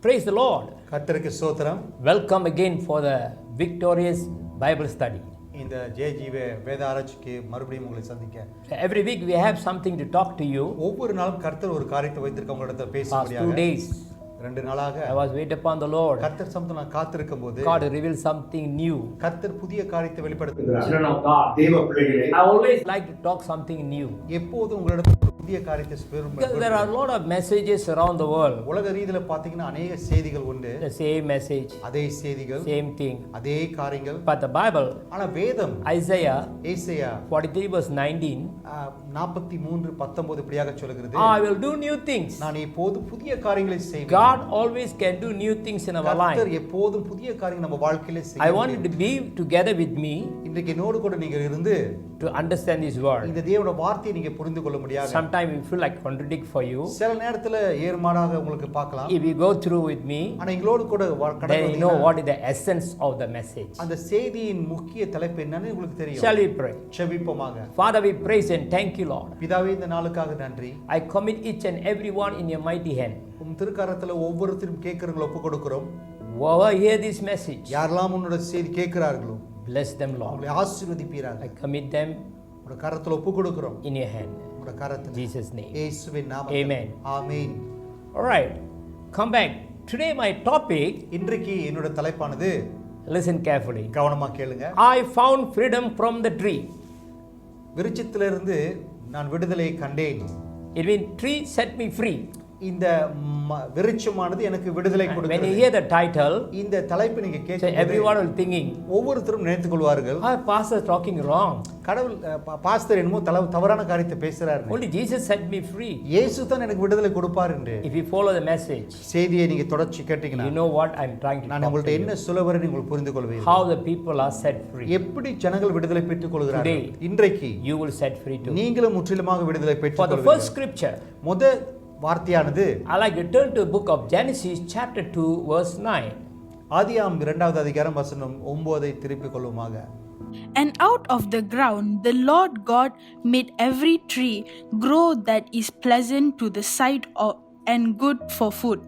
Praise the Lord. கர்த்தருக்கு ஸ்தோத்திரம். Welcome again for the victorious Bible study. இந்த ஜெயஜீவ வேத ஆராய்ச்சிக்கு மறுபடியும் உங்களை சந்திக்க. Every week we have something to talk to you. ஒவ்வொரு நாளும் கர்த்தர் ஒரு காரியத்தை வைத்திருக்க உங்களிடத்தில் Past பேசும்படியாக. 2 days. 2 நாளாக I was wait upon the Lord. கர்த்தர் சமத்துல நான் காத்திருக்கும்போது God revealed something new. கர்த்தர் புதிய காரியத்தை வெளிப்படுத்துகிறார். Children of God. தேவ பிள்ளைகளே, I always like to talk something new. எப்போதும் உங்களிடத்தில் ஒரு புதிய காரியத்தை Because there are a lot of messages around the world. உலக ரீதியில பாத்தீங்கன்னா अनेक செய்திகள் உண்டு. The same message, அதே செய்திகள், same thing. அதே காரியங்கள். But the Bible, ஆனா வேதம் Isaiah ஏசாயா 43 verse 19, 43:19 இப்படியாக சொல்கிறது. I will do new things. நான் இப்போது புதிய காரியங்களை செய்வேன். God always can do new things in our life. கர்த்தர் எப்போதும் புதிய காரியங்களை நம்ம வாழ்க்கையில செய்ய I want you to be together with me இன்றைக்கு என்னோடு கூட நீங்க இருந்து to understand this word. இந்த தேவனுடைய வார்த்தையை நீங்க புரிந்து கொள்ள முடியாது. Sometimes you feel like contradict for you. சில நேரத்துல ஏர்மாடாக உங்களுக்கு பார்க்கலாம். If you go through with me, ஆனா எங்களோடு கூட then you know what is the essence of the message. அந்த செய்தியின் முக்கிய தலைப்பு என்னன்னு உங்களுக்கு தெரியும். Shall we pray? ஜெபிப்போமாக. Father, we praise and thank you, Lord. பிதாவே, இந்த நாளுக்காக நன்றி. I commit each and every one in your mighty hand. உம் திருக்கரத்துல ஒவ்வொருத்தரும் கேட்கறவங்களை ஒப்பு கொடுக்கிறோம். Whoever hear this message, யாரெல்லாம் உன்னோட செய்தி கேட்கிறார்களோ bless them, Lord. அவங்களை ஆசீர்வதிப்பீராக. I commit them உங்க கரத்துல ஒப்பு கொடுக்கிறோம். in your hand. உங்க கரத்துல Jesus name. இயேசுவின் நாமத்தில். Amen. Amen. All right. Come back. Today my topic, இன்றைக்கு என்னோட தலைப்பானது, listen carefully. கவனமா கேளுங்க. I found freedom from the tree. விருட்சத்திலிருந்து நான் விடுதலையை கண்டேன். It means tree set me free. இந்த விருட்சமானது எனக்கு விடுதலை When you கொடுக்கிறது. hear the title, இந்த தலைப்பு நீங்க so கேட்கும்போது everyone will thinking, ஒவ்வொருத்தரும் நினைத்துக் கொள்வார்கள், pastor is talking wrong. கடவுள் பாஸ்டர் என்னமோ தவறான காரியத்தை பேசுறாரு. Only Jesus set me free. இயேசு தான் எனக்கு விடுதலை கொடுப்பார் என்று. If you follow the message, செய்தியை நீங்க தொடர்ச்சி கேட்டீங்கன்னா you know what I'm trying to நான் talk உங்கள்ட்ட to என்ன you. சொல்ல வரேன்னு உங்களுக்கு புரிந்து கொள்வீர்கள். How the people are set free. எப்படி ஜனங்கள் விடுதலை பெற்றுக் கொள்கிறார்கள். Today, இன்றைக்கு You will set free too. நீங்களும் முற்றிலுமாக விடுதலை For பெற்றுக் the first கொள்வீர்கள். scripture, முதல் வார்த்தையானது I like to turn to the book of Genesis chapter 2 verse 9. ஆதியாகமம் 2வது அதிகாரம் வசனம் 9 திருப்பிக் கொள்ளுமாக. And out of the ground the Lord God made every tree grow that is pleasant to the sight and good for food.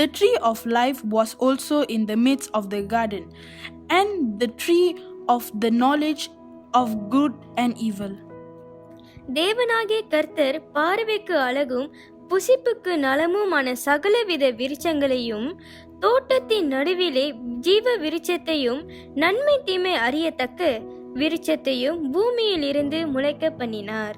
The tree of life was also in the midst of the garden, and the tree of the knowledge of good and evil. தேவனாகிய கர்த்தர் பார்வைக்கு அழகும் புசிப்புக்கு நலமுமான சகலவித விருட்சங்களையும் தோட்டத்தின் நடுவிலே ஜீவ விருட்சத்தையும் நன்மை தீமை அறியத்தக்க விருட்சத்தையும் பூமியில் இருந்து முளைக்க பண்ணினார்.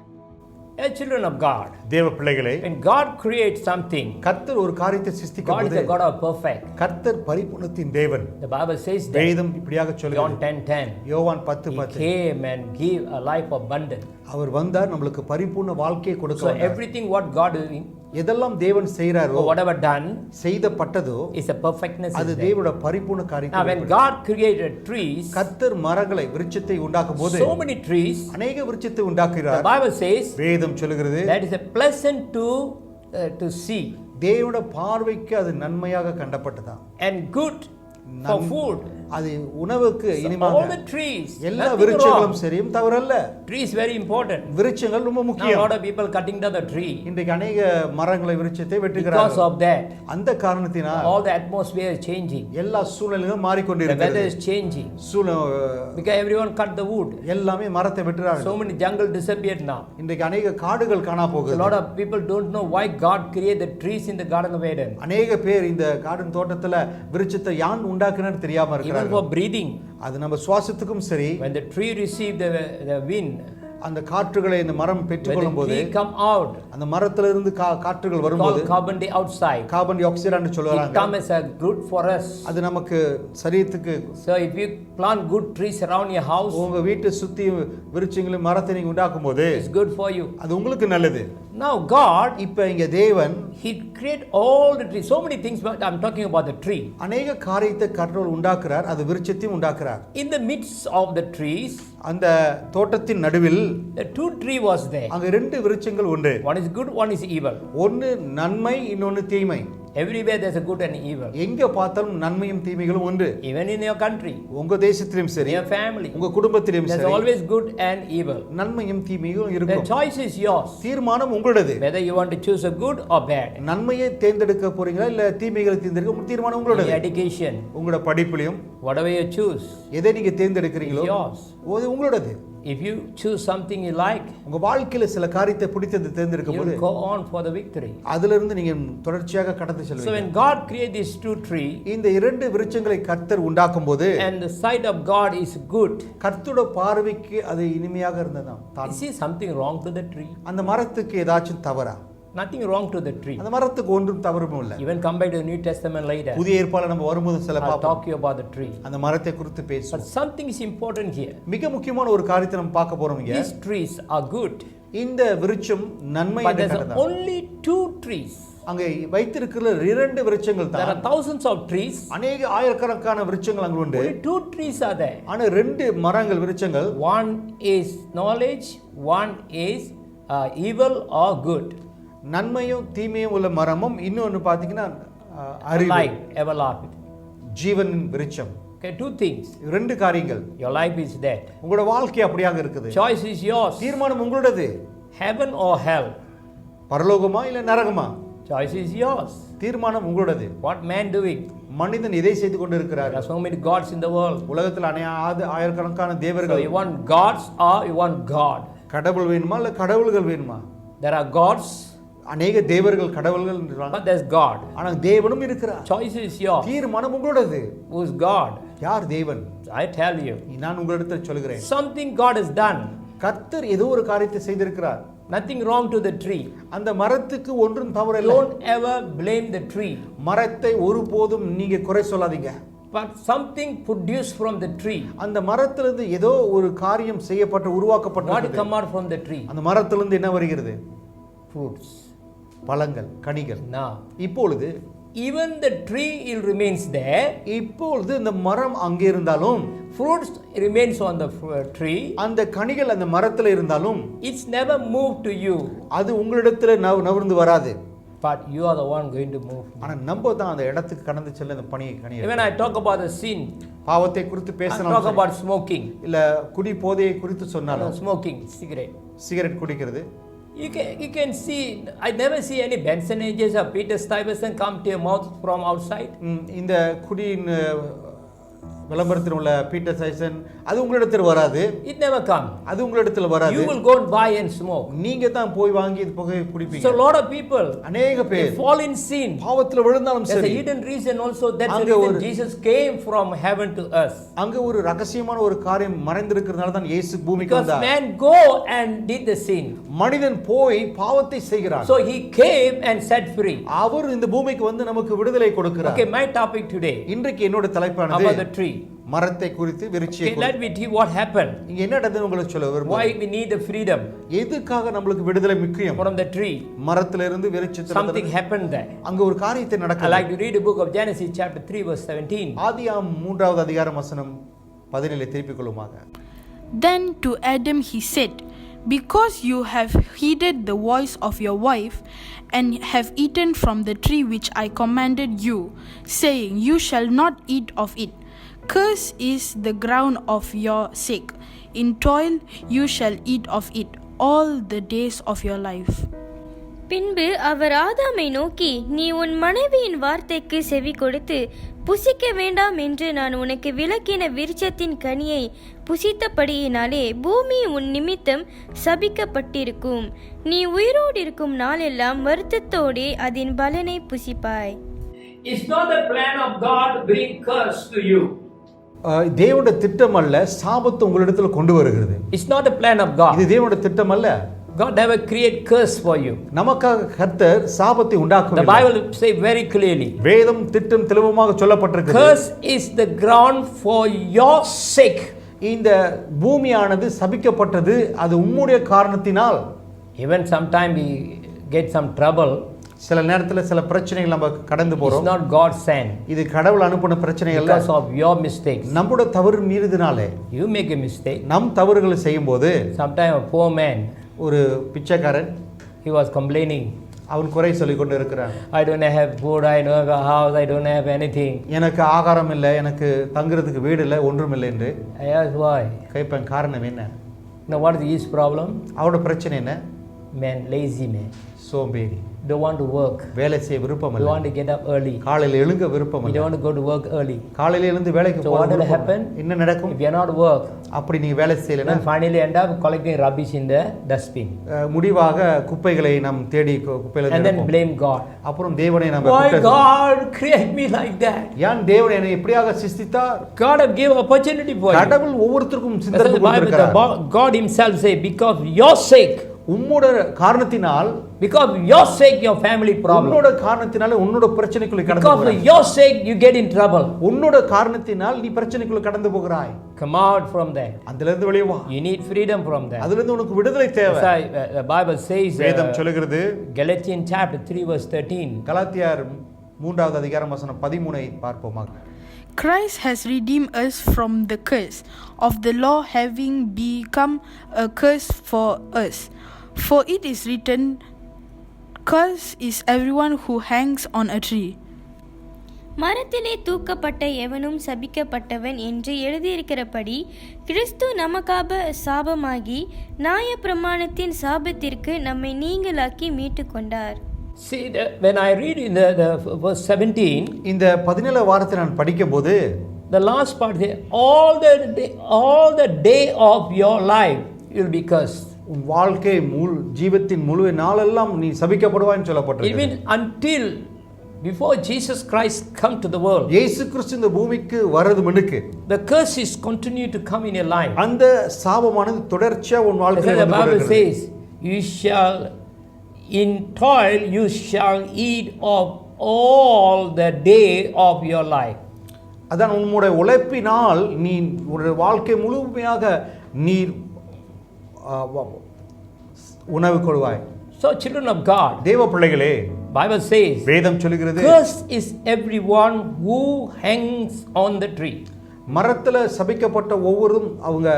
Children of God, தேவ பிள்ளைகளே, when God creates something, கர்த்தர் ஒரு காரியத்தை God is சிருஷ்டிக்கும்போது the God of perfect. கர்த்தர் பரிபூரணத்தின் தேவன். The Bible says that வேதம் இப்படியாக John சொல்கிறது. 10:10. யோவான் He 10:10. came and gave a life abundant. அவர் வந்தார் நம்மளுக்கு பரிபூர்ண வாழ்க்கையை கொடுக்க So வந்தார். everything what God is doing, எதெல்லாம் தேவன் செய்றாரோ, or whatever done, செய்தப்பட்டதோ, is a perfectness. அது Is there. தேவனுடைய பரிபூர்ண Now காரியத்தை. when God created trees, கர்த்தர் மரங்களை விருட்சத்தை உண்டாக்கும் போது so many trees, அநேக விருட்சத்தை the உண்டாக்குகிறார். Bible says வேதம் சொல்லுகிறது, that is a pleasant to see தேவனுடைய பார்வைக்கு அது நன்மையாக கண்டப்பட்டதா, and good for food. அது உணவுக்கு So all இனிமாக. the trees, எல்லா nothing விருட்சங்களும் wrong. சரியும் தவறல்ல. Trees very important. விருட்சங்கள் ரொம்ப Now a முக்கியம். lot of people cutting down the tree. இன்றைக்கு அநேக மரங்களை விருட்சத்தை Because வெட்டுகிறார்கள். of that, அந்த காரணத்தினால் all the atmosphere is changing. எல்லா சூழ்நிலைகளும் The weather மாறிக்கொண்டிருக்கிறது. is changing. சூழ்நிலை Because everyone cut the wood. எல்லாமே மரத்தை வெட்டுறார்கள். So many jungle disappeared now. இன்றைக்கு அநேக காடுகள் காணா A போகுது. lot of people don't know why God created the trees in the Garden of Eden. அநேக பேர் இந்த கார்டன் தோட்டத்துல விருட்சத்தை யான் உண்டாக்குனு தெரியாம Even இருக்கிறார்கள். for breathing, அது நம்ம சுவாசத்துக்கும் சரி, when the tree received the wind, அந்த காற்றுகளை இந்த மரம் when பெற்றுக்கொள்ளும் the போது, tree come out, அந்த மரத்துல இருந்து காற்றுகள் வரும்போது called carbon dioxide, carbon di oxide it சொல்றாங்க. comes as good for us. அது நமக்கு சரீரத்துக்கு. So if you plant good trees around your house, உங்க வீட்டை சுத்தி விருட்சங்களும் மரத்தை நீங்க உண்டாக்கும் போது it's good for you. அது உங்களுக்கு நல்லது. Now God, இப்ப இங்க தேவன் He created all the trees. So many things, but I'm talking about the tree. அநேக காரியத்தை கடவுள் உண்டாக்குறார், அது விருட்சத்தையும் உண்டாக்குறார். In the midst of the trees, அந்த தோட்டத்தின் நடுவில் the two tree was there. அங்க 2 விருட்சங்கள் உண்டு. One is good, one is evil. ஒன்னு நன்மை, இன்னொன்னு தீமை. Everywhere there's a good and evil. எங்க பார்த்தாலும் நன்மையும் தீமைகளும் உண்டு. Even in your country, உங்க தேசத்திலும் in சரி, your family, உங்க குடும்பத்திலும் there's சரி, always good and evil. நன்மையும் தீமையும் The இருக்கும். choice is yours. தீர்மானம் உங்களுடையது. Whether you want to choose a good or bad. நன்மையை தேர்ந்தெடுக்க போறீங்களா இல்ல தீமைகளை தேர்ந்தெடுக்க தீர்மானம் In உங்களுடையது. education, உங்களோட படிப்பிலையும் whatever you choose, எதை நீங்க தேர்ந்தெடுக்கிறீங்களோ it's yours. அது உங்களுடையது. If you choose something you like, உங்க வாழ்க்கையில சில காரியத்தை பிடித்தது தேர்ந்தெடுக்கும் போது you'll go on for the victory. அதிலிருந்து நீங்க தொடர்ச்சியாக கடந்து So செல்வீங்க. when God created these two trees, இந்த இரண்டு விருட்சங்களை கர்த்தர் உண்டாக்கும் போது and the sight of God is good, கர்த்தரோட பார்வைக்கு அது இனிமையாக இருந்ததாம். is there something wrong to the tree? அந்த மரத்துக்கு ஏதாச்சும் தவறா? Nothing wrong to the tree. அந்த மரத்துக்கு ஒன்றும் தவறும் இல்லை. Even come back to the New Testament later, புதிய ஏற்பாடுல நம்ம வரும்போது சில I'll பாப்போம். talk to you about the tree. அந்த மரத்தை குறித்து But பேசுவோம். something is important here. மிக முக்கியமான ஒரு காரியத்தை நம்ம பார்க்க போறோம் இங்க. These trees are good, இந்த விருட்சம் நன்மை but என்று there's கண்டதா. only two trees. அங்கே வைத்திருக்கிற இரண்டு விருட்சங்கள் There தான். are thousands of trees. அநேக ஆயிரக்கணக்கான விருட்சங்கள் அங்க உண்டு. Only two trees are there. ஆனா ரெண்டு மரங்கள் விருட்சங்கள். One is knowledge, one is evil or good. நன்மையும் தீமையும் உள்ள மரமும் இன்னொன்னு பாத்தீங்கன்னா அறிவு, Life, everlasting. ஜீவனின் விருட்சம். Okay, two things. ரெண்டு காரியங்கள். Your life is dead. உங்களோட வாழ்க்கை அப்படியாக இருக்குது. Choice is yours. தீர்மானம் உங்களோடது. Heaven or hell. பரலோகமா இல்ல நரகமா? Choice is yours. தீர்மானம் உங்களோடது. What man doing? மனிதன் எதை செய்து கொண்டிருக்கிறார்? There are so many gods in the world. உலகத்தில் ஆயிரக்கணக்கான So தேவர்கள். you want gods or you want God? கடவுள் வேணுமா இல்ல கடவுள்கள் வேணுமா? There are gods, அநேக தேவர்கள் கடவுள்கள் என்றாங்க. but there's God. ஆனா தேவனும் இருக்கிறார். Choice is yours. தீர்மானம் உங்களோடது. Who's God? யார் தேவன்? I tell you. நான் உங்களிடத்தில் சொல்கிறேன். Something God has done. கர்த்தர் ஏதோ ஒரு காரியத்தை செய்திருக்கிறார். Nothing wrong to the tree. அந்த மரத்துக்கு ஒன்றும் தவறில்லை. Don't ever blame the tree. மரத்தை ஒருபோதும் நீங்க குறை சொல்லாதீங்க. But something produced from the tree. அந்த மரத்திலிருந்து ஏதோ ஒரு காரியம் செய்யப்பட்டு What உருவாக்கப்பட்டது. come out from the tree? அந்த மரத்திலிருந்து என்ன வருகிறது? Fruits. பழங்கள், கனிகள். Now, இப்பொழுது even the tree it remains there. இப்பொழுது இந்த மரம் அங்கே இருந்தாலும் Fruits remains on the tree. அந்த கனிகள் அந்த மரத்துல இருந்தாலும் It's never moved to you. அது உங்களிடத்துல நகர்ந்து வராது. But you are the one going to move. ஆனா நம்ம தான் அந்த இடத்துக்கு கடந்து செல்ல அந்த கனியை When I talk about the sin, பாவத்தை குறித்து I talk பேசலாம். about smoking. இல்ல குடி போதையை குறித்து சொன்னாலும் Smoking, cigarette. சிகரெட் குடிக்கிறது. You can see, I never see any Bensonages or Peter Stuyvesant come to your mouth from outside. இந்த குடியின் விளம்பரத்தில் உள்ள பீட்டர் சைசன் அது உங்களிடத்தில் வராது. It never come. அது உங்களிடத்தில் வராது. You will go and buy and smoke. நீங்க தான் போய் வாங்கி இது புகை குடிப்பீங்க. So a lot of people, அநேக they பேர் fall in sin. பாவத்துல விழுந்தாலும் There's a சரி. hidden reason also. That's the அங்க reason ஒரு Jesus came from heaven to us. அங்க ஒரு ரகசியமான ஒரு காரியம் மறைந்திருக்கிறதுனால தான் இயேசு பூமிக்கு Because வந்தார். man go and did the sin. மனிதன் போய் பாவத்தை செய்கிறான். So he came and set free. அவர் இந்த பூமிக்கு வந்து நமக்கு விடுதலை கொடுக்கிறார். Okay, my topic today இன்றைக்கு என்னோட தலைப்பானது about the tree. மரத்தை குறித்து விருட்சத்தை Okay, let me tell you what happened. இங்க என்ன நடந்தது உங்களுக்கு சொல்ல Why விரும்புகிறேன். we need the freedom எதுக்காக நம்மளுக்கு விடுதலை முக்கியம்? from the tree. மரத்துல இருந்து விருட்சத்துல Something happened there. அங்க ஒரு காரியத்தை I நடக்குது. like to read the book of Genesis chapter 3 verse 17. ஆதியாகமம் 3வது அதிகாரம் வசனம் 17 திருப்பிக் கொள்ளுமாக. Then to Adam he said, "Because you have heeded the voice of your wife, and have eaten from the tree which I commanded you, saying, You shall not eat of it. Cursed is the ground of your sake. In toil you shall eat of it all the days of your life." பின்பு அவர் ஆதாமை நோக்கி, நீ உன் மனைவியின் வார்த்தைக்கு செவி கொடுத்து புசிக்க வேண்டாம் என்று நான் உனக்கு விலக்கின விருட்சத்தின் கனியை புசித்தபடியினாலே பூமி உன் நிமித்தம் சபிக்கப்பட்டிருக்கும். நீ உயிரோடு இருக்கும் நாளெல்லாம் வருத்தத்தோடே அதன் பலனை புசிப்பாய். It's not the plan of God to bring curse to you. தேவனுடைய திட்டம் அல்ல சாபத்தை உங்களிடத்துல கொண்டு வருகிறது. It's not the plan of God. இது தேவனுடைய திட்டம் அல்ல. God never create curse for you. நமக்காக கர்த்தர் சாபத்தை The உண்டாக்கவில்லை. Bible say very clearly. வேதம் திட்டம் தெளிவாக சொல்லப்பட்டிருக்கிறது. Curse is the ground for your sake. இந்த பூமியானது சபிக்கப்பட்டது அது உம்முடைய காரணத்தினால். Even sometime we get some trouble. சில நேரத்துல சில பிரச்சனைகள் நம்ம கடந்து It's போறோம். not God sent. இது கடவுள் அனுப்பின பிரச்சனை அல்ல. Because of your mistakes. நம்முடைய தவறு மீறினாலே You make a mistake. நம் தவறுகளை செய்யும்போது Sometime a poor man, ஒரு பிச்சைக்காரன் he was complaining. அவன் குறை சொல்லிக் கொண்டு இருக்கிறான். I don't have food, I don't have a house, I don't have anything. எனக்கு ஆகாரம் இல்லை, எனக்கு தங்குறதுக்கு வீடு இல்லை, ஒன்றும் இல்லை என்று. I ask why. கேட்பேன், காரணம் என்ன? Now what is his problem? அவனோட பிரச்சனை என்ன? Man, lazy man. சோம்பேறி, Don't want to work. வேலை செய்ய விருப்பம் Don't இல்லை, want to get up early. காலையில் எழுங்க விருப்பம் You இல்லை, don't want to go to work early. காலையில எழுந்து வேலைக்கு So போக what will விருப்பம் happen? இல்லை. என்ன நடக்கும்? If you are not work, அப்படி நீங்க வேலை செய்யலைன்னா then finally end up collecting rubbish in the dustbin. முடிவாக குப்பைகளை நாம் தேடி குப்பையில And then நிரப்புவோம். blame God. அப்புறம் தேவனை நம்ம Why குற்றம் God create me like that? ஏன் தேவன் என்னை எப்படியாக சிருஷ்டித்தார்? God have given opportunity for you. கடவுள் ஒவ்வொருத்தருக்கும் That's சிந்தனை the Bible, கொடுத்திருக்கிறார். God himself say, because of your sake, உம்மோட காரணத்தினால், because of your sake, your family problem. உன்னோட காரணத்தினால உன்னோட பிரச்சனைக்குள்ள கடந்து Because of போகிறாய். your sake, you get in trouble. உன்னோட காரணத்தினால் நீ பிரச்சனைக்குள்ள கடந்து போகிறாய். Come out from there. அதுல இருந்து வெளியே வா. You need freedom from there. அதுல இருந்து உனக்கு விடுதலை தேவை. That's why the Bible says, வேதம் சொல்லுகிறது, Galatians chapter 3 verse 13. கலாத்தியர் 3வது அதிகாரம் வசனம் 13 பார்ப்போமாக. Christ has redeemed us from the curse of the law, having become a curse for us. For it is written, "Cursed is everyone who hangs on a tree." மரத்திலே தூக்கப்பட்ட எவனும் சபிக்கப்பட்டவன் என்று எழுதியிருக்கிறபடி கிறிஸ்து நமக்காக சாபமாகி நியாயப்பிரமாணத்தின் சாபத்திற்கு நம்மை நீங்களாக்கி மீட்டு கொண்டார். See, when I read in the verse 17, இந்த 17 வாரத்தை நான் படிக்கும்போது the last part here, all the day of your life you will be cursed. உன் வாழ்க்கை ஜீவத்தின் முழு நாளெல்லாம் நீ சபிக்கப்படுவாய்ன்னு It சொல்லப்பட்டிருக்கு. means until before Jesus Christ come to the world, இயேசு கிறிஸ்து இந்த பூமிக்கு வரது முன்னுக்கு the curse is continue to come in your life. அந்த சாபமானது தொடர்ச்சியா உன் That's வாழ்க்கையில why the வந்து Bible கொண்டிருக்கிறது. says, you shall in toil you shall eat of all the day of your life. அதான் உன்னுடைய உழைப்பினால் நீ உன்னுடைய வாழ்க்கை முழுமையாக நீ உணவு கொள்வாய். So children of God, தேவ பிள்ளைகளே, Bible says, வேதம் சொல்லுகிறது, cursed is everyone who hangs on the tree. மரத்துல சபிக்கப்பட்ட ஒவ்வொருவரும் அவங்க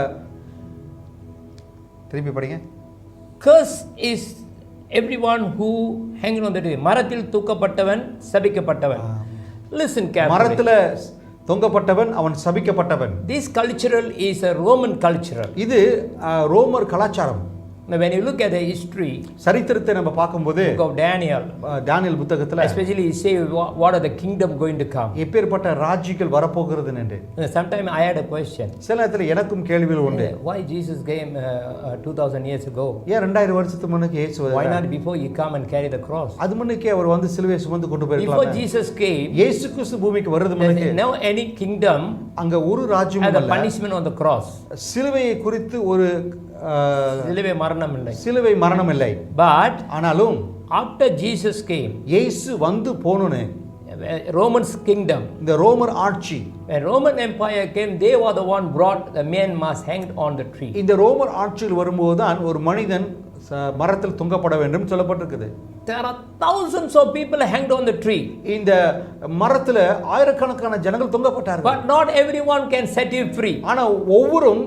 திருப்பி படிங்க. Cursed is everyone who hangs on the tree. மரத்தில் தூக்கப்பட்டவன் சபிக்கப்பட்டவன். Listen carefully. மரத்துல தொங்கப்பட்டவன் அவன் சபிக்கப்பட்டவன். This cultural is a Roman cultural. இது ரோமர் கலாச்சாரம். Now when you look at the history, சரித்திரத்தை நம்ம பார்க்கும்போது book of Daniel, தானியேல் புத்தகத்துல especially he say what are the kingdom going to come. எப்பேற்பட்ட ராஜ்யங்கள் வரப்போகிறது என்று. Sometime I had a question. சில நேரத்துல எனக்கும் கேள்விகள் உண்டு. Why Jesus came 2000 years ago? ஏன் 2000 வருஷத்துக்கு முன்னுக்கு இயேசு Why வந்தார்? not before he come and carry the cross? அது முன்னுக்கே அவர் வந்து சிலுவையை சுமந்து கொண்டு Before போயிருக்கலாம். Jesus came, இயேசு கிறிஸ்து பூமிக்கு வருது முன்னுக்கு no any kingdom அங்க ஒரு had ராஜ்யமும் the இல்ல. punishment on the cross. சிலுவையை குறித்து ஒரு சிலுவை மரணம் இல்லை. சிலுவை மரணம் இல்லை. But ஆனாலும் after Jesus came, இயேசு வந்து போனோனே Roman's kingdom, இந்த ரோமர் ஆட்சி, when Roman Empire came, they were the one brought the man must hanged on the tree. இந்த ரோமர் ஆட்சியில் வரும்போது தான் ஒரு மனிதன் மரத்தில் தொங்கப்பட வேண்டும் சொல்லப்பட்டிருக்குது. There are thousands of people hanged on the tree. இந்த மரத்துல ஆயிரக்கணக்கான ஜனங்கள் தொங்கப்பட்டார்கள். But not everyone can set you free. ஆனா ஒவ்வொருவரும்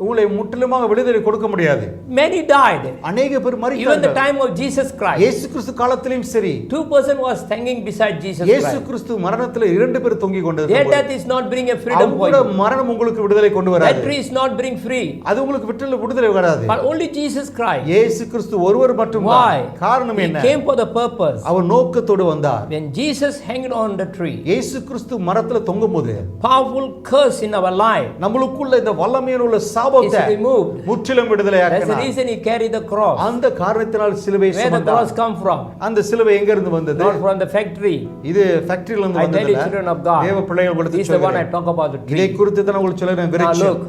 உங்களை முற்றிலுமாக விடுதலை கொடுக்க முடியாது. Many died. அநேக பேர் Even the மரித்தார்கள். time of Jesus Christ, இயேசு கிறிஸ்து காலத்திலும் சரி, 2 person was hanging beside Jesus இயேசு Christ. கிறிஸ்து மரணத்துல 2 பேர் தொங்கிக் Their கொண்டிருந்தார்கள். death is not bring a freedom for அவங்களோட you. மரணம் உங்களுக்கு விடுதலை கொண்டு That வராது. tree is not bring free. அது உங்களுக்கு விடுதலை வராது. But only Jesus Christ. இயேசு கிறிஸ்து ஒருவர் மட்டும். Why? காரணம் He என்ன? came for the purpose. அவர் நோக்கத்தோடு வந்தார். When Jesus hanged on the tree, இயேசு கிறிஸ்து மரத்துல தொங்கும்போது powerful curse in our life நம்மளுக்குள்ள இந்த வல்லமையான உள்ள is சாபத்தை removed. முற்றிலும் That's the விடுதலையாக்கினார். reason he carried the cross. அந்த காரணத்தினால் சிலுவை Where the சுமந்தார். cross come from? அந்த சிலுவை எங்க இருந்து வந்தது? Not from the factory. இது ஃபேக்டரியில இருந்து I tell you, வந்தது. children of God, தேவ பிள்ளைகள் this கொடுத்து is the one I சொல்றேன். talk about the இதை tree. குறித்து தான் உங்களுக்கு சொல்றேன். விருட்சம் look.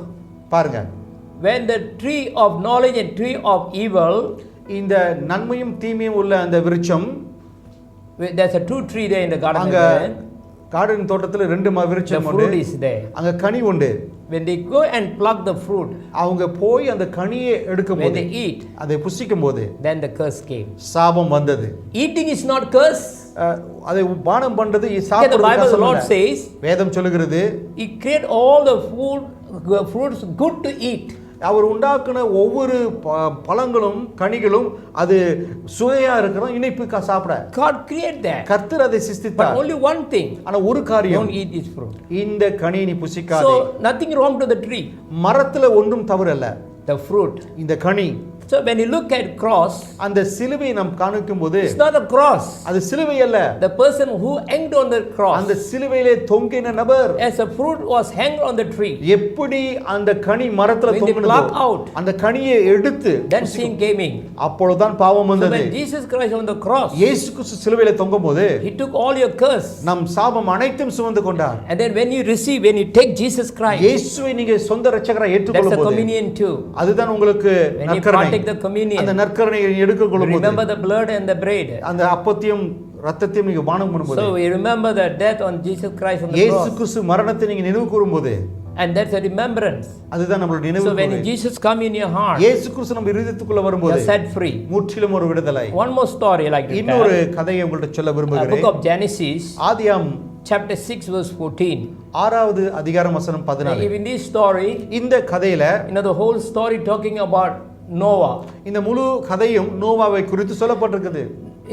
பாருங்க. When the tree of knowledge and tree of evil, இந்த நன்மையும் தீமையும் உள்ள அந்த விருட்சம், there's a 2 tree there in the garden of அங்க Eden. கார்டன் தோட்டத்துல 2 The விருட்சம் fruit உண்டு. is there. அங்க கனி உண்டு. When they go and pluck the fruit, அவங்க போய் அந்த கனியை when எடுக்கும்போது, they eat, அதை புசிக்கும் போது then the curse came. சாபம் வந்தது. Eating is not curse. அதை பானம் பண்றது Okay, the சாப்பிடுறது Bible, the கசம் Lord இல்ல. says, வேதம் சொல்லுகிறது, He create all the fruits good to eat. அவர் உண்டாக்குன ஒவ்வொரு பழங்களும் கனிகளும் அது சுவையா இருக்கிறோம், இனிப்பு சாப்பிட. God created that. கர்த்தர் அதை But சிருஷ்டித்தார். only one thing. ஆனா ஒரு காரியம், Don't eat this fruit. இந்த கனி நீ புசிக்காதே. So nothing wrong to the tree. மரத்துல ஒன்றும் தவறு அல்ல, The fruit. இந்த கனி. So when you look at cross, அந்த சிலுவையை நாம் காண்பிக்கும் போது it's not a cross. அது சிலுவை அல்ல. The person who hanged on the cross, அந்த சிலுவையிலே தொங்கின நபர், as a fruit was hanged on the tree, எப்படி அந்த கனி மரத்துல when they தொங்கினதோ pluck out, அந்த கனியை எடுத்து then sin came in. அப்பொழுதுதான் பாவம் So வந்தது. when Jesus Christ on the cross, இயேசு கிறிஸ்து சிலுவையிலே தொங்கும்போது he took all your curse. நம் சாபம் அனைத்தும் சுமந்து கொண்டார். And then when you take Jesus Christ, இயேசுவை நீங்க சொந்த இரட்சகராய் that's ஏற்றுக்கொள்ளும் the போது communion too. அதுதான் உங்களுக்கு When you நற்கருணை. partake the communion, அந்த நற்கருணையை எடுத்துக்கொள்ளும் போது remember the blood and the bread. அந்த அப்பத்தையும் ரத்தத்தையும் நீங்க பானம் பண்ணும்போது, So we remember the death on Jesus Christ on the இயேசு cross, கிறிஸ்து மரணத்தை நீங்க நினைவு கூறும்போது and that's a remembrance. அதுதான் நம்மளுடைய நினைவு So when கூறு. Jesus come in your heart, இயேசு கிறிஸ்து நம்ம இதயத்துக்குள்ள வரும்போது you're set free. முற்றிலும் ஒரு விடுதலை. One more story like to இன்னொரு tell. கதையை உங்கள்ட்ட சொல்ல Book விரும்புகிறேன். of Genesis, ஆதியாம் chapter 6 verse 14. 6வது அதிகாரம் வசனம் 14. In this story, இந்த கதையில the whole story talking about Noah. இந்த முழு கதையும் நோவாவை குறித்து சொல்லப்பட்டிருக்குது.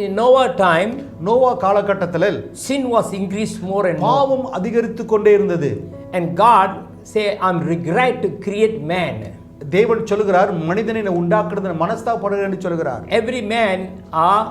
In Noah time, நோவா காலகட்டத்தில் sin was increased more and more. பாவம் அதிகரித்து கொண்டே இருந்தது. And God say, I'm regret to create man. தேவன் சொல்கிறார், மனிதனை உண்டாக்குறது மனஸ்தாபப்படுகிறேன் என்று சொல்கிறார். Every man are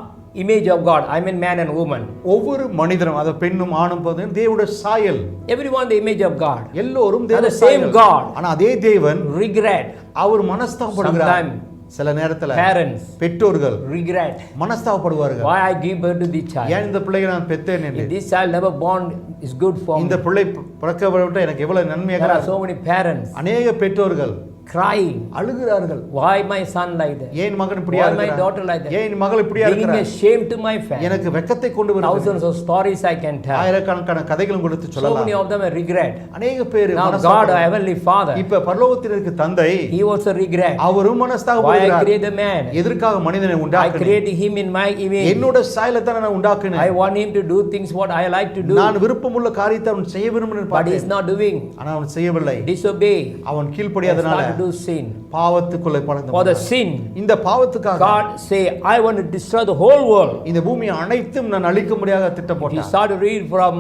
image of God. I mean man and woman. ஒவ்வொரு மனிதனும், அது பெண்ணும் ஆணும் தேவனுடைய சாயல். Everyone the image of God. எல்லோரும் the தேவனுடைய same சாயல். God. ஆனா அதே தேவன் Regret. அவர் மனஸ்தாபப்படுகிறார். Sometime சில நேரத்துல parents பெற்றோர்கள் regret. மனஸ்தாபப்படுவார்கள். Why I give birth to this child? ஏன் இந்த பிள்ளையை நான் பெற்றேன் என்று. If this child never born is good for me. இந்த பிள்ளை பிறக்கப்பட்ட எனக்கு எவ்வளவு நன்மையாக. There are so many parents அநேக பெற்றோர்கள் crying, அழுகிறார்கள். why my son like that? ஏன் மகன் இப்படியா Why இருக்கிறார்? my daughter like that? ஏன் மகள் இப்படியா Bringing இருக்கிறார்? a shame to my family. எனக்கு வெட்கத்தை கொண்டு வருகிறது. Thousands of stories I can tell. ஆயிரக்கணக்கான கதைகளும் கொடுத்து So சொல்லலாம். many of them are regret. அநேக பேர் Now God, our heavenly Father, இப்ப பரலோகத்தில் இருக்க தந்தை He also regret. அவரும் Why I மனஸ்தாபப்படுகிறார். create a man? எதற்காக மனிதனை I உண்டாக்கினேன்? created him in my image. என்னோட சாயலை தான் நான் உண்டாக்கினேன். I want him to do things what I like to do. நான் விருப்பமுள்ள காரியத்தை அவன் செய்ய விரும்பினேன் But he is பார்த்தேன். not doing. ஆனா அவன் செய்யவில்லை. Disobey. அவன் He கீழ்ப்படியாதனால start to do sin. பாவத்துக்குள்ளே பறந்து For the போனான். sin, இந்த பாவத்துக்காக God say, I want to destroy the whole world. இந்த பூமியை அனைத்தும் நான் அழிக்க முடியாத திட்டம் If you போட்டான். start to read from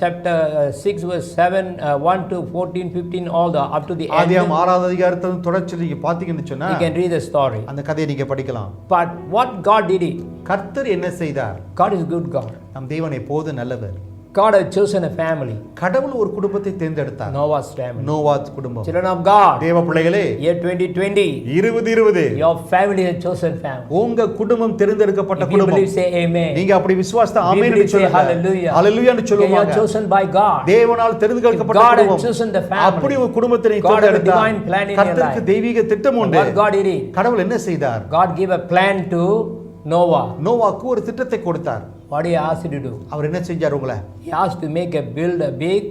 chapter 6 verse 7, 1 to 14, 15, all the up to the end, ஆதியாகமம் 6வது அதிகாரத்திலிருந்து தொடர்ச்சி நீங்க பாத்தீங்கன்னு சொன்னா you can read the story. அந்த கதையை நீங்க படிக்கலாம். But what God did it? கர்த்தர் என்ன செய்தார்? God is good God. நம் தேவன் எப்போதும் நல்லவர். God has chosen a family. கடவுள் ஒரு குடும்பத்தை தேர்ந்தெடுத்தார். Noah's family. நோவாத் குடும்பம். Children of God, தேவ பிள்ளைகளே, year 2020, 2020 your family is chosen family. உங்க குடும்பம் தேர்ந்தெடுக்கப்பட்ட If you குடும்பம். believe, say amen. நீங்க அப்படி விசுவாசத்தை We ஆமென் believe, என்று say சொல்லுங்க. hallelujah. ஹalleluya ன்னு Okay, you are சொல்லுவாங்க. chosen by God. தேவனால் தெரிந்துகொள்ளப்பட்ட God has குடும்பம். chosen the family. அப்படி ஒரு குடும்பத்தை நீ God has a தேர்ந்தெடுத்தார். divine plan in your கர்த்தருக்கு life. தெய்வீக திட்டம் உண்டு. What God did it? கடவுள் என்ன செய்தார்? God gave a plan to Noah. நோவாக்கு ஒரு திட்டத்தை கொடுத்தார். What he asked you to do? அவர் என்ன செஞ்சார் உங்களை? He asked to build a big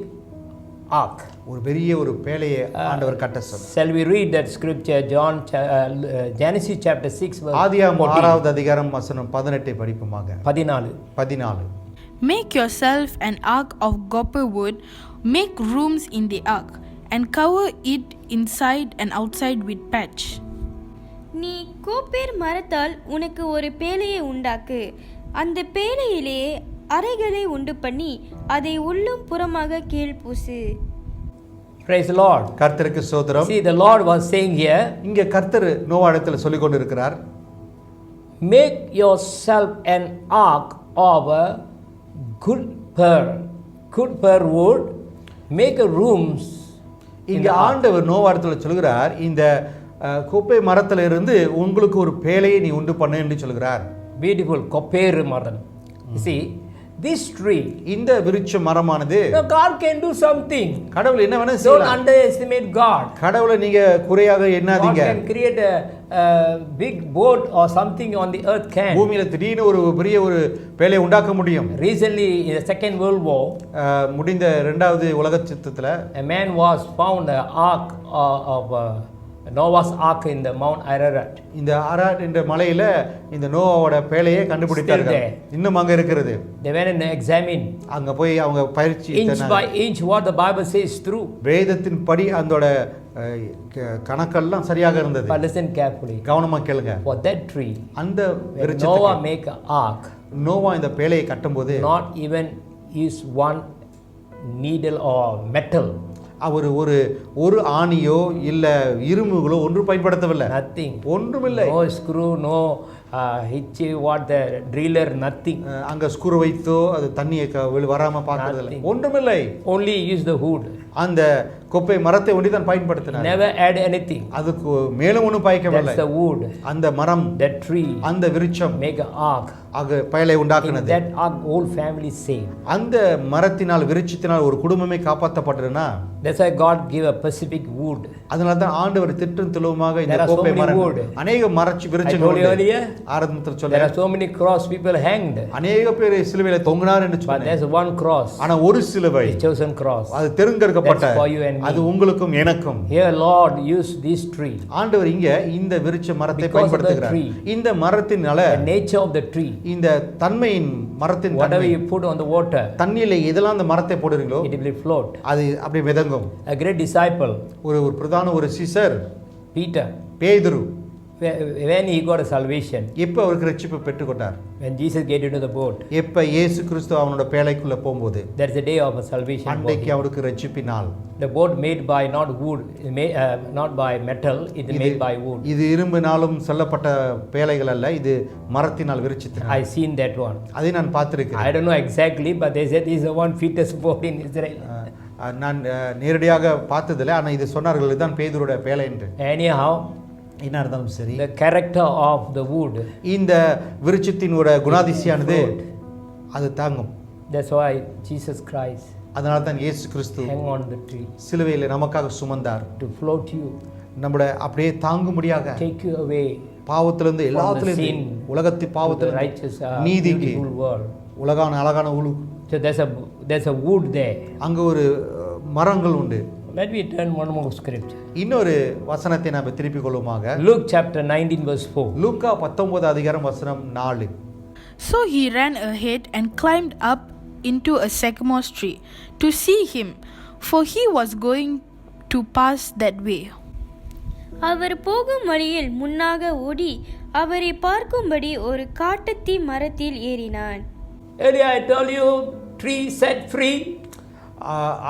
ark. ஒரு பெரிய ஒரு பேழையை ஆண்டவர் கட்ட சொன்னார். Shall we read that scripture, Genesis chapter 6 verse ஆதியாகமம் 14? 6வது அதிகாரம் வசனம் 18 படிப்போமாக. 14. Make yourself an ark of copper wood, make rooms in the ark, and cover it inside and outside with pitch. நீ கோப்பேர் மரத்தால் உனக்கு ஒரு பேழையை உண்டாக்கு, அந்த பேழையிலே அறைகளை உண்டு பண்ணி அதை உள்ளும் புறமாக கீழ் பூசு. Praise the Lord. கர்த்தருக்கு ஸ்தோத்திரம். See, the Lord was saying here, இங்க கர்த்தர் நோவாவிடத்துல சொல்லிக் கொண்டிருக்கிறார். make yourself an ark of a good pear wood, make a rooms. இங்க ஆண்டவர் நோவாவிடத்துல சொல்கிறார், இந்த கோப்பை மரத்துல இருந்து உங்களுக்கு ஒரு பேழையை நீ உண்டு பண்ணு என்று சொல்கிறார். Beautiful copper மரம். See, this tree, இந்த விருட்ச மரமானது, God can do something. கடவுள் என்ன வேணா Don't செய்யலாம். underestimate God. கடவுளை நீங்க குறையாக God எண்ணாதீங்க. can create a big boat or something on the earth can. பூமியில திடீர்னு ஒரு பெரிய ஒரு பேழையை உண்டாக்க முடியும். Recently, in the Second World War, முடிந்த 2வது உலக யுத்தத்துல a man was found an ark of Noah's ark in the Mount Ararat. இந்த ஆராட் என்ற மலையில இந்த நோவாவோட பேழையை கண்டுபிடித்தார்கள். Still there. இன்னும் அங்க இருக்கிறது. They went and examined அங்க போய் அவங்க பயிற்சி inch by inch what the Bible says true. வேதத்தின் படி அதோட கணக்கெல்லாம் சரியாக இருந்தது. But listen carefully. கவனமா கேளுங்க. For that tree, அந்த when விருட்சத்துக்கு Noah make an ark, Noah இந்த பேழையை கட்டும்போது not even use one needle or metal. அவர் ஒரு ஆணியோ இல்ல இரும்புகளோ ஒன்று பயன்படுத்தவில்லை. Nothing. ஒன்றுமில்லை. No screw, no hitch, what the driller, nothing. அங்க ஸ்க்ரூ வைத்தோ அது தண்ணியை வராம பார்க்கறதில்லை. ஒன்றுமில்லை. Only use the wood. அந்த கொப்பை மரத்தை ஒண்டி தான் பயன்படுத்தினார். Never add anything. அதுக்கு மேலும் ஒன்றும் பாய்க்கவில்லை. That's the wood. அந்த மரம், That tree, அந்த விருட்சம் make an ark. ஆக பயலை In உண்டாக்குனது. that ark, whole family saved. அந்த மரத்தினால் விருட்சத்தினால் ஒரு குடும்பமே காப்பாற்றப்பட்டதுன்னா That's why God gave a specific wood. அதனால தான் ஆண்டவர் திட்டும் தெளிவுமாக இந்த There are so கோப்பை many மரம் wood. அநேக மரச்சி I told விருட்சங்கள் you உண்டு. earlier, ஆரம்பத்தில் there சொல்ல are so many cross people hanged. அநேக பேர் சிலுவையில தொங்கினார் என்று But சொன்னேன். there's one cross, ஆனா ஒரு சிலுவை the chosen cross. அது தெரிந்தெடுக்கப்பட்ட That's for you and me. அது உங்களுக்கும் எனக்கும். Here Lord used this tree. ஆண்டவர் இங்க இந்த விருட்ச மரத்தை Because of the பயன்படுத்துகிறார். tree. இந்த மரத்தினால The nature of the tree, இந்த தன்மையின் மரத்தின் whatever தன்மை you put on the water, தண்ணியில எதெல்லாம் அந்த மரத்தை போடுறீங்களோ it will float. அது அப்படியே மிதங்கும். A great disciple, ஒரு பிரதான ஒரு சீசர் Peter, பேதுரு when he got a salvation, எப்ப அவருக்கு ரட்சிப்பு பெற்றுக்கொண்டார்? when Jesus get into the boat, எப்ப இயேசு கிறிஸ்து அவனோட பேழைக்குள்ள போகும்போது that's the day of a salvation. for அன்றைக்கு him. அவருக்கு ரட்சிப்பினால் The boat made by not wood, not by metal, it is made by wood. இது இரும்பினாலும் சொல்லப்பட்ட பேழைகள் அல்ல, இது மரத்தினால் விருட்சத்தினால். I seen that one. அதை நான் பார்த்திருக்கிறேன். I don't know exactly, but they said this is the one fittest boat in Israel. நான் நேரடியாக பார்த்ததில்லை, ஆனால் இது சொன்னார்கள் இதுதான் பேதுருடைய பேழை என்று. Anyhow, என்ன இருந்தாலும் சரி, the character of the wood, இந்த விருட்சத்தினோட குணாதிசயானது அது தாங்கும். that's why Jesus Christ அதனால தான் இயேசு கிறிஸ்து hang on the tree சிலுவையில் நமக்காக சுமந்தார். to float you, நம்முடைய அப்படியே தாங்கும்படியாக take you away பாவத்திலிருந்து from the எல்லாத்திலிருந்து sin உலகத்தின் to the பாவத்திலிருந்து righteous, நீதிக்கு beautiful world. உலகான அழகான உலு So there's a wood there. அங்க ஒரு மரங்கள் உண்டு. Let me turn one more scripture. இன்னொரு வசனத்தை நாம் திருப்பிக் கொள்ளுமாக Luke chapter 19 verse 4. லூக்கா 19 அதிகாரம் வசனம் 4. So he ran ahead and climbed up into a sycamore tree to see him, for he was going to pass that way. அவர் போகும் வழியில் முன்னாக ஓடி அவரை பார்க்கும்படி ஒரு காட்டத்தி மரத்தில் ஏறினான். Earlier I told you, tree set free.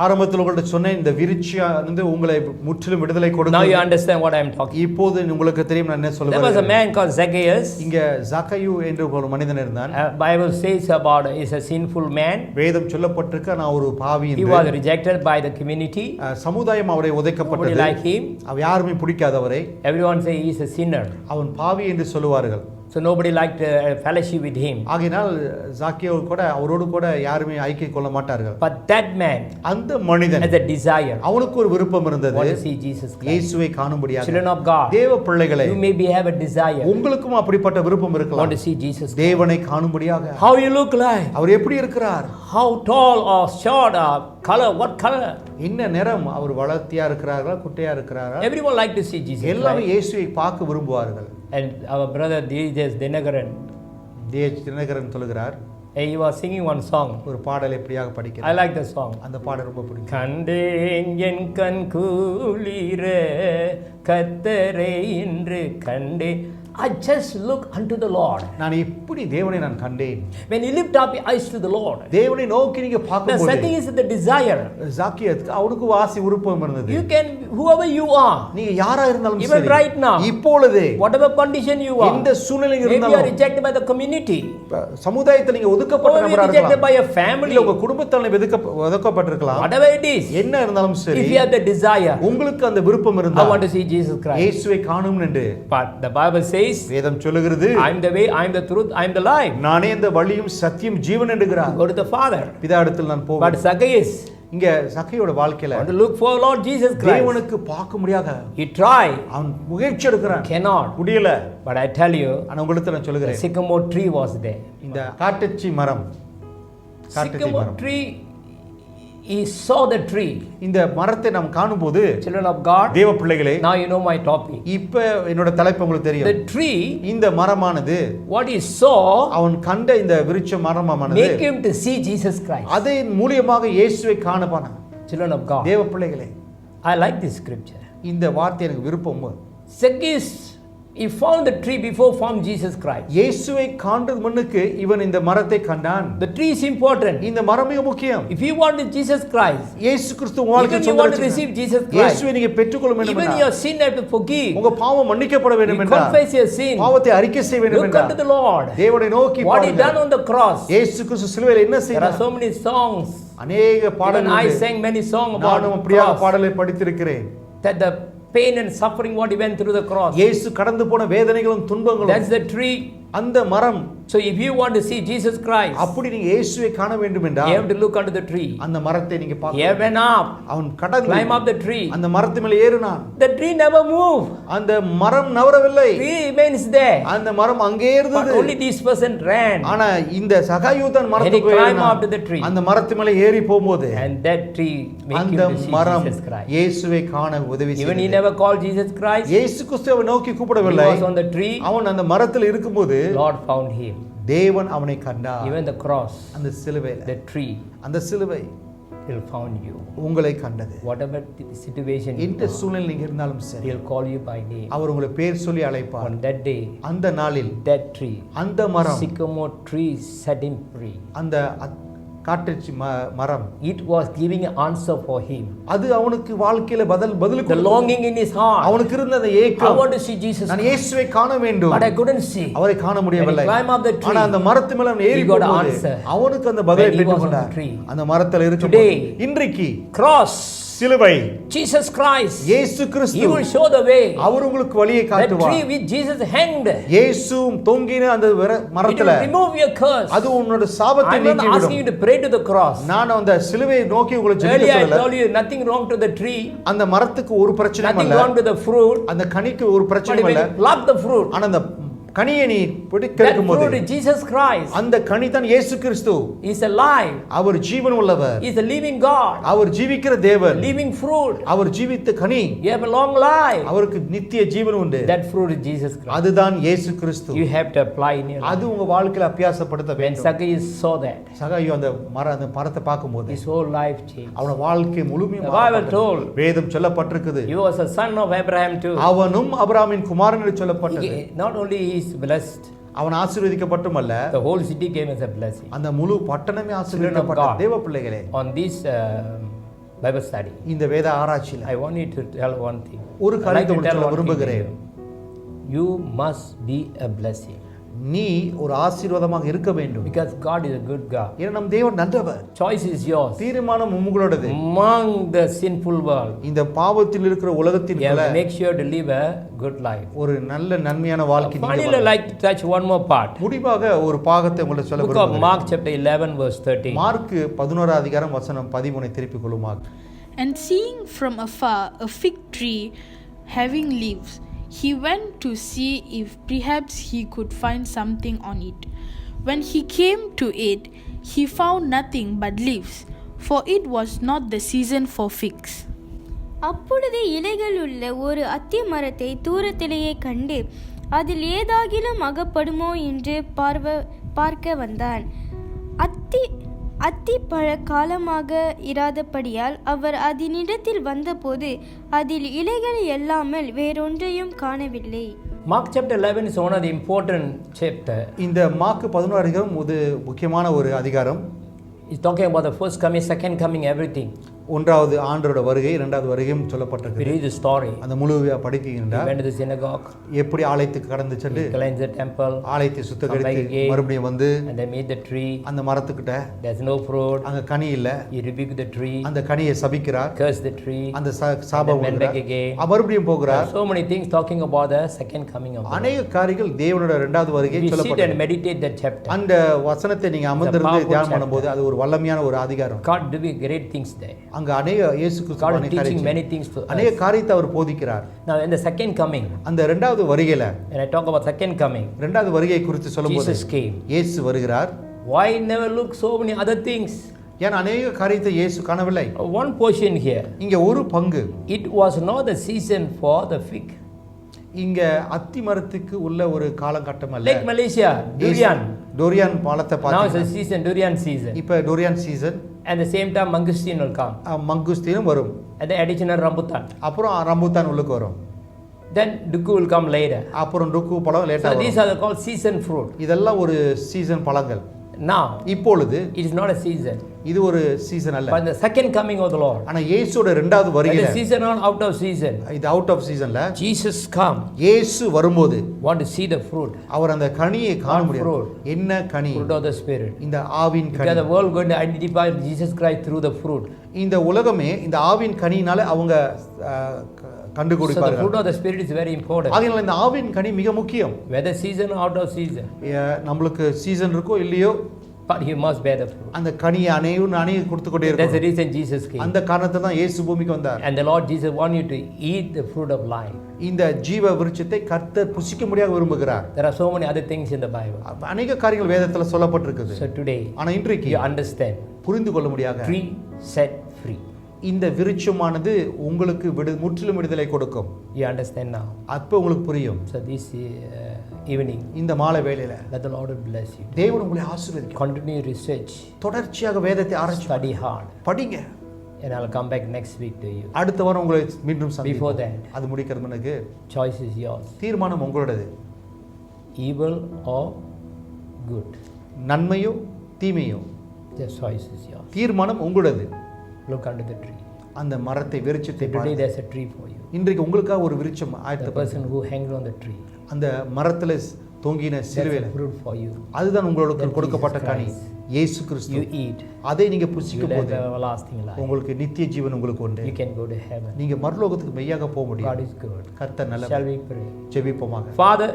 ஆரம்பத்தில் உங்கள்ட்ட சொன்னேன் இந்த விருட்சம் வந்து உங்களை முற்றிலும் விடுதலை Now you கொடுக்கும். understand what I am talking. இப்போது உங்களுக்கு தெரியும் நான் என்ன There was a சொல்லுவேன். man called Zacchaeus. இங்க ஜக்கயு என்று ஒரு மனிதன் இருந்தான். Bible says about is a sinful man. வேதம் சொல்லப்பட்டிருக்க நான் ஒரு பாவி He என்று. was rejected by the community. சமுதாயம் அவரை Nobody உதைக்கப்பட்டது. like him. அவ யாருமே பிடிக்காதவரை. Everyone say he is a sinner. அவன் பாவி என்று சொல்லுவார்கள். So nobody liked fellowship with him. ஆகையினால் ஜாக்கியோ கூட அவரோடு கூட யாருமே ஐக்கியம் கொள்ள மாட்டார்கள். But that man அந்த மனிதன் has a desire. அவனுக்கு ஒரு விருப்பம் இருந்தது. Want to see Jesus Christ. இயேசுவை காணும்படியாக. Children of God. தேவ பிள்ளைகளே, You maybe have a desire. உங்களுக்கும் அப்படிப்பட்ட விருப்பம் Want இருக்கலாம். to see Jesus Christ. தேவனை காணும்படியாக. How you look like? அவர் எப்படி இருக்கிறார்? How tall or short or color? What color? என்ன நிறம்? அவர் வளர்த்தியா இருக்கிறார்களா குட்டையா இருக்கிறாரா? Everyone like to see Jesus எல்லாரும் Christ. இயேசுவை பார்க்க விரும்புவார்கள். And our brother D.J. Dinagaran, Dinakaran சொல்லுகிறார், he was singing one song. ஒரு பாடல் எப்படியாக I படிக்கிறார். like the song. அந்த பாடல் ரொம்ப பிடிக்கும். கண்டேன் என் கண் குளிர கர்த்தரை இன்று கண்டேன். I just look unto the Lord. நான் எப்படி தேவனை நான் கண்டேன். When you lift up your eyes to the Lord, தேவனை நோக்கி நீங்க the பார்க்கும்போது setting is the desire. ஜாக்கியத் அவனுக்கு வாசி விருப்பம் இருந்தது. You can, whoever you are, நீங்க யாரா இருந்தாலும் even சரி, right now, இப்பொழுதே whatever condition you are, எந்த சூழ்நிலையில் maybe you are இருந்தாலும் rejected by the community, சமுதாயத்தில் நீங்க ஒதுக்கப்பட்ட or நபரா rejected இருக்கலாம். by your family, இல்ல உங்க குடும்பத்தால் ஒதுக்கப்பட்டிருக்கலாம். whatever it is. என்ன இருந்தாலும் சரி, If you have the desire, உங்களுக்கு அந்த விருப்பம் I இருந்தால் want to see Jesus Christ. இயேசுவை காணும் என்று But the Bible says, வேதம் சொல்லுகிறது, I am the way, I am the truth, I am the life. நானே இந்த வழியும் சத்தியம் ஜீவன் என்கிறார். Go to the Father. பிதாவிடத்தில் நான் But போவேன். Zacchaeus இங்க சக்கையோட வாழ்க்கையில want to look for Lord Jesus Christ. தேவனுக்கு பார்க்க முடியாத He tried, அவன் முயற்சி எடுக்கிறான், cannot. முடியல. But I tell you, ஆனா உங்களுக்கு நான் the சொல்லுகிறேன், sycamore tree was there. இந்த காட்டச்சி மரம், காட்டச்சி Sycamore மரம் tree he saw the tree. இந்த மரத்தை நாம் காணும்போது Children of God, தேவ பிள்ளைகளே, now you know my topic. இப்ப என்னோட தலைப்பு உங்களுக்கு The தெரியும். tree, இந்த மரமானது what he saw, அவன் கண்ட இந்த விருட்ச மரமானது make him to see Jesus Christ. அதன் மூலியமாக இயேசுவை காணப்பான. Children of God, தேவ பிள்ளைகளே, I like this scripture. இந்த வார்த்தை எனக்கு விருப்பம். Zacchaeus, he found the tree before found Jesus Christ. இயேசுவை காண்றது முன்னுக்கு இவன் இந்த மரத்தை கண்டான். The tree is important. இந்த மரம் மிக முக்கியம். If you want Jesus Christ, இயேசு கிறிஸ்து வாழ்க்கை even you want to receive Jesus Christ, இயேசுவை நீங்க பெற்றுக்கொள்ள வேண்டும் even என்றால், your sin have to forgive. உங்க பாவம் மன்னிக்கப்பட வேண்டும் You என்றால், confess your sin. பாவத்தை அறிக்கை செய்ய வேண்டும் Look unto என்றால், the Lord. தேவனை நோக்கி What he பாருங்கள். done on the cross. இயேசு கிறிஸ்து சிலுவையில் என்ன There are செய்தார்? so many songs. அநேக Even பாடல்கள் I உண்டு. sang many songs about நானும் the அப்படியாக cross. பாடலை படித்திருக்கிறேன். That the pain and suffering what he went through the cross. இயேசு கடந்து போன வேதனைகளும் துன்பங்களும். That's the tree. அந்த மரம். So if you want to see Jesus Christ, அப்படி நீங்க இயேசுவை காண வேண்டும் you என்றால், have to look unto the tree. அந்த மரத்தை நீங்க He பார்க்கணும். went up, அவன் கடந்து climb up the tree. அந்த மரத்து மேலே ஏறினான். The tree never moved. அந்த மரம் நவரவில்லை. Tree remains there. அந்த மரம் அங்கே But இருந்தது. only this person ran. ஆனா இந்த சகாயூதன் And he மரத்துக்கு climbed ஏறினான். up to the tree. அந்த மரத்து மேலே ஏறி போகும்போது And that tree make him அந்த to see மரம் Jesus Christ. இயேசுவை காண உதவி Even he செய்தது. never called Jesus Christ. இயேசு கிறிஸ்துவை நோக்கி He கூப்பிடவில்லை. was on the tree. அவன் அந்த மரத்தில் இருக்கும்போது Lord found him. தேவன் அவனை கண்டார். Even the cross, அந்த சிலுவையில, the tree, அந்த சிலுவை he'll found you. உங்களை கண்டது. Whatever the situation you எந்த are, சூழ்நிலை நீங்க இருந்தாலும் சரி, he'll call you by name. அவர் உங்களை பேர் சொல்லி அழைப்பார். On that day, அந்த நாளில் that tree, அந்த மரம், sycamore tree, set him free. அந்த காட்டுச்சி மரம், It was giving an answer for him. அது அவனுக்கு வாழ்க்கையில பதில் The கொடுத்தது. longing in his heart. அவனுக்கு இருந்த அந்த I ஏக்கம், want to see Jesus நான் Christ, இயேசுவை காண வேண்டும், but I couldn't see. அவரை காண முடியவில்லை. When he climbed up the tree, ஆனா அந்த மரத்து மேல அவன் ஏறி he got an போகும்போது answer. அவனுக்கு அந்த பதிலை When he was on பெற்றுக்கொண்டார். the tree. அந்த மரத்தில் Today, இருக்கும் இன்றைக்கு Cross, சிலுவை, Jesus Christ, இயேசு he Kristu will show the way. அவர் உங்களுக்கு வழியை That காட்டுவார். tree which Jesus hanged, it இயேசு தொங்கின அந்த மரத்துல will remove your curse. அது உன்னோட சாபத்தை I'm not asking நீக்கிவிடும். you to pray to the cross. நான் அந்த சிலுவையை நோக்கி உங்களை ஜெபிக்க Earlier I சொல்லல. told you nothing wrong to the tree, அந்த மரத்துக்கு ஒரு பிரச்சனையும் nothing இல்ல. wrong to the fruit. அந்த கனிக்கு ஒரு But பிரச்சனையும் when இல்ல. you pluck the fruit, ஆனா அந்த கனியை நீ that பிடிக்கும் போது fruit is Jesus Christ. அந்த கனி தான் இயேசு கிறிஸ்து. He is alive. அவர் ஜீவன் உள்ளவர். He is a living God. அவர் ஜீவிக்கிற தேவன். Living fruit. Our ஜீவித்த Ghani. You have a long life. அவருக்கு நித்திய ஜீவன் உண்டு. That fruit is Jesus Christ. அதுதான் இயேசு கிறிஸ்து. You have to apply in your அது life. உங்க வாழ்க்கையில அபியாசப்படுத்த When வேண்டும். Zacchaeus saw that, சகாயோ அந்த மரத்தை பார்க்கும்போது his whole life changed. அவன வாழ்க்கை முழுமையா The Bible told வேதம் சொல்லப்பட்டிருக்குது. he was a son of Abraham too. அவனும் ஆபிரகாமின் குமாரன் என்று சொல்லப்பட்டது. Not only he is blessed, அவன் ஆசீர்வதிக்கப்பட்டுமல்ல, the whole city came as a blessing. அந்த முழு பட்டணமே ஆசீர்வதிக்கப்பட்டது. தேவ பிள்ளைகளே, On this Bible study, இந்த வேத ஆராய்ச்சியில I want you to tell one thing. ஒரு I'd like காரியத்தை to உங்களுக்கு tell சொல்ல one thing to விரும்புகிறேன். you. You must be a blessing. நீ ஒரு ஆசீர்வாதமாக இருக்க வேண்டும். Because God is a good God. ஏன்னா நம் தேவன் நல்லவர். Choice is yours. தீர்மானம் உங்களுடையது. Among the sinful world, இந்த பாவத்தில் இருக்கிற உலகத்தின் you have மேல to make sure to live a good life. ஒரு நல்ல நன்மையான வாழ்க்கை Finally, நீங்க I'd like to touch one more part. முடிவாக ஒரு பாகத்தை உங்களுக்கு சொல்ல Book of விரும்புகிறேன். Mark chapter 11 verse 13. மார்க் 11 அதிகாரம் வசனம் 13 திருப்பிக் கொள்ளுமாக. And seeing from afar a fig tree having leaves, he went to see if perhaps he could find something on it. When he came to it, he found nothing but leaves, for it was not the season for figs. அப்பொழுது இலைகள் உள்ள ஒரு அத்தி மரத்தை தூரத்திலேயே கண்டு அதில் ஏதாகிலும் அகப்படுமோ என்று பார்க்க வந்தான். அத்தி பழ காலமாக இராதபடியால் அவர் அதனிடத்தில் வந்தபோது அதில் இலைகள் இல்லாமல் வேறொன்றையும் காணவில்லை. Mark chapter 11 is one of the important chapter. இந்த மார்க் 11 அதிகாரம் ஒரு முக்கியமான ஒரு அதிகாரம். He's talking about the first coming, second coming, everything. ஒன்றாவது ஆண்டவரோட வருகை, இரண்டாவது வருகையும் We சொல்லப்பட்டிருக்கு. read the story. அந்த முழு He படிக்கின்றார். went to the synagogue, எப்படி ஆலயத்துக்கு கடந்து சென்று cleansed the temple, ஆலயத்தை சுத்தகரித்து மறுபடியும் வந்து and they made the tree. அந்த மரத்துக்கிட்ட There's no fruit. அங்க கனி இல்ல. He rebuked the tree, அந்த கனியை சபிக்கிறார். cursed the tree. அந்த சாபம் And then went back again. மறுபடியும் போகிறார். So many things talking about the second coming of God. அநேக காரியங்கள் தேவனோட இரண்டாவது வருகை We sit and சொல்லப்பட்டது. meditate that chapter. அந்த வசனத்தை நீங்க அமர்ந்திருந்து powerful தியானம் பண்ணும்போது அது ஒரு வல்லமையான ஒரு அதிகாரம். God doing great things there. அங்க அநேக இயேசு God Kristu is teaching many things to us. அநேக காரியத்தை அவர் போதிக்கிறார். Now in the second coming, அந்த இரண்டாவது வருகையில, when I talk about second coming, இரண்டாவது வருகை குறித்து சொல்லும்போது Jesus came. இயேசு வருகிறார். Why never look so many other things? ஏன்னா அநேக காரியத்தை இயேசு காணவில்லை. One portion here. இங்க ஒரு பங்கு, It was not the season for the fig. இங்க அத்தி மரத்துக்கு உள்ள ஒரு காலகட்டம் அல்ல. Like Malaysia, durian. டோரியான் பழத்தை Now it's பார்த்தீங்கன்னா the season, durian season. இப்ப durian season, At the same time, mangosteen will come. மங்குஸ்தீனும் வரும், And the additional rambutan. அப்புறம் ரம்புத்தான் உள்ளுக்கு வரும், Then duku will come later. அப்புறம் ருக்கு பழம் லேட்டா So வரும். these are called season fruit. இதெல்லாம் ஒரு சீசன் பழங்கள். Now, இப்பொழுது it is not a season. இது ஒரு சீசன் அல்ல. But the second coming of the Lord. ஆனா இயேசுவோட இரண்டாவது When வருகையில, the season or out of season, இது அவுட் ஆஃப் சீசன்ல Jesus come, இயேசு வரும்போது want to see the fruit. அவர் அந்த கனியை காண What முடியும். fruit? என்ன கனி? Fruit of the Spirit. இந்த Aavin Because Ghani. the world going to identify Jesus Christ through the fruit. இந்த உலகமே இந்த ஆவின் கனியினால அவங்க So the கண்டுபிடிப்பார்கள். fruit of the Spirit is very important. ஆகையால் இந்த ஆவின் கனி மிக முக்கியம். Whether season or out of season, நம்மளுக்கு சீசன் இருக்கோ இல்லையோ but you must bear the fruit. அந்த கனியை அணையும் கொடுத்து கொண்டே That's the இருக்கும். reason Jesus came. அந்த காரணத்தை தான் இயேசு பூமிக்கு வந்தார். And the Lord Jesus want you to eat the fruit of life. இந்த ஜீவ விருட்சத்தை கர்த்தர் புசிக்க முடியாது விரும்புகிறார். There are so many other things in the Bible. அநேக காரியங்கள் வேதத்துல சொல்லப்பட்டிருக்குது. So today, ஆனா இன்றைக்கு you understand. புரிந்து கொள்ள முடியாத Tree set free. இந்த விருட்சமானது உங்களுக்கு முற்றிலும் விடுதலை கொடுக்கும். You understand now. அப்போ உங்களுக்கு புரியும். So this evening, இந்த மாலை வேளையில let the Lord bless you. தேவன் உங்களை ஆசீர்வதிக்கும். Continue research. தொடர்ச்சியாக வேதத்தை ஆராய்ச்சி Study hard. படிங்க. And I'll come back next week to you. அடுத்த வாரம் உங்களை மீண்டும் சந்திப்போம். Before that, அது முடிக்கிறது முன்னக்கு choice is yours. தீர்மானம் உங்களோடது. Evil or good. நன்மையோ தீமையோ The choice is yours. தீர்மானம் உங்களோடது. Look under the tree. அந்த மரத்தை விருட்சத்தை Today பாருங்க. there's a tree for you. இன்றைக்கு உங்களுக்காக ஒரு விருட்சம் The ஆயத்த person who hangs on the tree. அந்த மரத்துல தொங்கின That's சிலுவையில a fruit for you. அதுதான் உங்களுக்கு That கொடுக்கப்பட்ட Jesus கனி. Christ. இயேசு கிறிஸ்து. You eat. அதை நீங்க You புசிக்கும் will போது have everlasting life. உங்களுக்கு நித்திய ஜீவன் உங்களுக்கு உண்டு. You can go to heaven. நீங்க மறுலோகத்துக்கு மெய்யாக போக God முடியும். is good. கர்த்தர் நல்லவர். Shall we pray? ஜெபிப்போமாக. Father,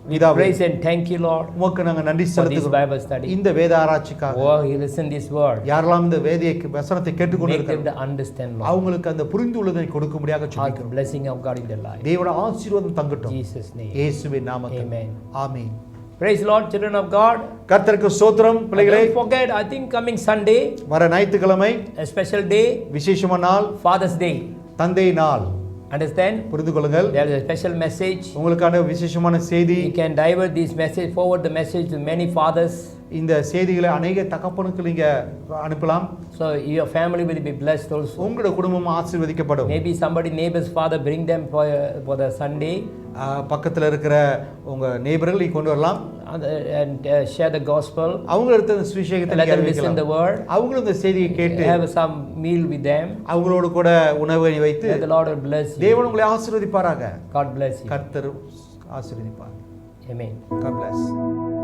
we பிதாவே, praise and thank you, Lord, உமக்கு நாங்க நன்றி for this செலுத்துகிறோம். Bible study. இந்த வேத ஆராய்ச்சிக்காக Oh, you listen this word. யாரெல்லாம் இந்த வேதியை வசனத்தை Make கேட்டுக்கொண்டிருக்கிறார்கள் them to understand, Lord. அவங்களுக்கு அந்த புரிந்து உள்ளதை கொடுக்கும்படியாக Ask the ஜெபிக்கிறோம். blessing of God in their life. தேவனோட ஆசீர்வாதம் தங்கட்டும். In Jesus' name. இயேசுவின் நாமத்தில். Amen. Amen. Praise the Lord, children of God. கர்த்தருக்கு ஸ்தோத்திரம் பிள்ளைகளே. Don't forget, I think coming Sunday, வர ஞாயிற்றுக்கிழமை a special day, விசேஷமான நாள், Father's Day. தந்தை நாள். Understand? புரிந்து கொள்ளுங்கள். There is a special message. உங்களுக்கான விசேஷமான செய்தி. You can divert this message, forward the message to many fathers. இந்த செய்திகளை அநேக தகப்பனுக்கு நீங்க அனுப்பலாம். So your family will be blessed also. உங்களோட குடும்பம் ஆசீர்வதிக்கப்படும். Maybe somebody neighbor's father bring them for the Sunday பக்கத்துல இருக்கிற உங்க நெய்பர்கள் நீ கொண்டு வரலாம். and share the gospel. அவங்க எடுத்த சுவிசேஷத்தை Let them listen the word. அவங்களும் இந்த செய்தியை கேட்டு Have some meal with them. அவங்களோடு கூட உணவை வைத்து May the Lord bless you. தேவன் உங்களை ஆசீர்வதிப்பாராக. God bless you. கர்த்தர் ஆசீர்வதிப்பார். Amen. God bless.